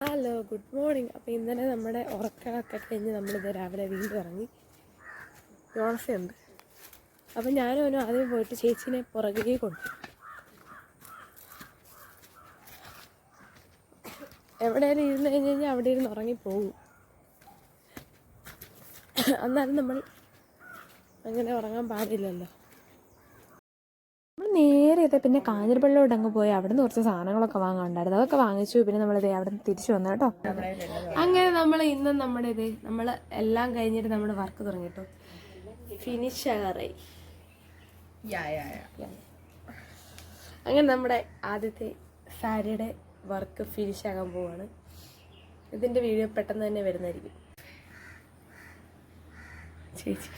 Hello, good morning. അപ്പോൾ ഇന്നലെ നമ്മുടെ ഉറക്കമൊക്കെ കഴിഞ്ഞ് നമ്മളിത് രാവിലെ വീണ്ടും ഇറങ്ങി. ജോൺസയുണ്ട്. അപ്പം ഞാനും അവനും ആദ്യം പോയിട്ട് ചേച്ചീനെ പുറകെ കൊണ്ടു. എവിടെയെങ്കിലും ഇരുന്ന് കഴിഞ്ഞ് കഴിഞ്ഞാൽ അവിടെ ഇരുന്ന് ഉറങ്ങിപ്പോകും. എന്നാലും നമ്മൾ അങ്ങനെ ഉറങ്ങാൻ പാടില്ലല്ലോ. നമ്മൾ നേരെ എത്തി പിന്നെ കാഞ്ഞിരപ്പള്ളിയോട് അങ്ങ് പോയി അവിടെ നിന്ന് കുറച്ച് സാധനങ്ങളൊക്കെ വാങ്ങാനുണ്ടായിരുന്നു. അതൊക്കെ വാങ്ങിച്ചു. പിന്നെ നമ്മളിത് അവിടെ നിന്ന് തിരിച്ചു വന്നു കേട്ടോ. അങ്ങനെ നമ്മൾ ഇന്നും നമ്മൾ എല്ലാം കഴിഞ്ഞിട്ട് നമ്മൾ വർക്ക് തുടങ്ങി കേട്ടോ. ഫിനിഷ് ആകാറായി. അങ്ങനെ നമ്മുടെ ആദ്യത്തെ സാരിയുടെ വർക്ക് ഫിനിഷ് ആകാൻ പോവാണ്. ഇതിൻ്റെ വീഡിയോ പെട്ടെന്ന് തന്നെ വരുന്നതായിരിക്കും. ചേച്ചി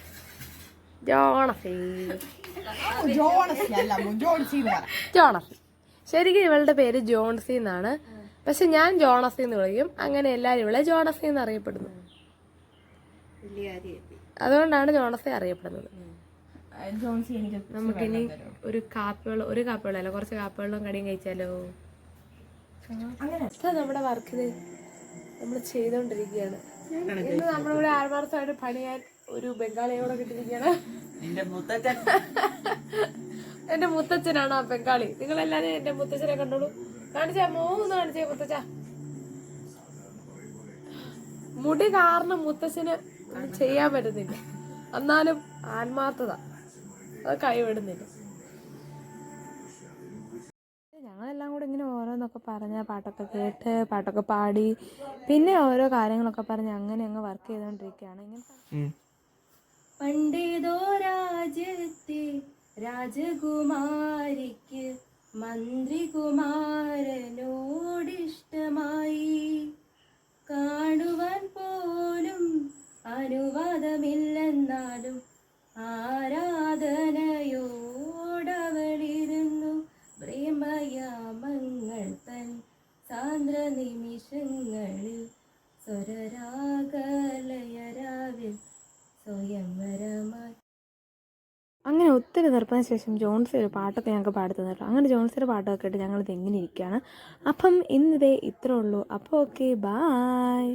ജോണസി. ശരിക്കും ഇവളുടെ പേര് ജോൺസി എന്നാണ്. പക്ഷെ ഞാൻ ജോണസി എന്ന് വിളിക്കും. അങ്ങനെ എല്ലാവരും ഇവളെ ജോണസി എന്ന് അറിയപ്പെടുന്നു. അതുകൊണ്ടാണ് ജോണസി അറിയപ്പെടുന്നത്. നമുക്കിനി ഒരു കാപ്പിവെള്ളം കുറച്ച് കാപ്പിവെള്ളം കടിയും കഴിച്ചാലോ. നമ്മുടെ വർക്കിന് നമ്മൾ ചെയ്തോണ്ടിരിക്കുകയാണ്. ഇന്ന് നമ്മളിവിടെ ആത്മാർത്ഥമായിട്ട് പണിയാൻ ഒരു ബംഗാളിയോടെ കിട്ടിയിരിക്കുകയാണ്. എന്റെ മുത്തച്ഛനാണ് ആ ബംഗാളി. നിങ്ങളെല്ലാരും എന്റെ മുത്തച്ഛനെ കണ്ടോളൂ. കാണിച്ചാ മോന്ന് കാണിച്ചേ മുത്തച്ഛ. മുടി കാരണം മുത്തച്ഛന് ചെയ്യാൻ പറ്റുന്നില്ല. എന്നാലും ആത്മാർത്ഥത അത് കൈവിടുന്നില്ല. ഞങ്ങളെല്ലാം കൂടെ ഇങ്ങനെ ഓരോന്നൊക്കെ പറഞ്ഞ് പാട്ടൊക്കെ കേട്ട് പാട്ടൊക്കെ പാടി പിന്നെ ഓരോ കാര്യങ്ങളൊക്കെ പറഞ്ഞ് അങ്ങനെ അങ്ങ് വർക്ക് ചെയ്തോണ്ടിരിക്കുകയാണ്. പണ്ടേതോ രാജ്യത്തെ രാജകുമാരിക്ക് മന്ത്രികുമാരനോടിഷ്ടമായി. കാണുവാൻ പോലും അനുവാദമില്ലെന്നാലും ആരാധനയോടവളിരുന്നു. പ്രേമയാമങ്ങൾ തൻ സാന്ദ്ര നിമിഷങ്ങളിൽ സ്വരരാഗലയരാവിൽ സ്വയംവരമായി. അങ്ങനെ ഒത്തിരി നിർപ്പതിന് ശേഷം ജോൺസി ഒരു പാട്ടൊക്കെ ഞങ്ങൾക്ക് പാടി തന്നിട്ടോ. അങ്ങനെ ജോൺസിയുടെ പാട്ടൊക്കെ കേട്ട് ഞങ്ങളിത് എങ്ങനെ ഇരിക്കുകയാണ്. അപ്പം ഇന്നിതേ ഇത്രേ ഉള്ളൂ. അപ്പോൾ ഓക്കെ, ബായ്.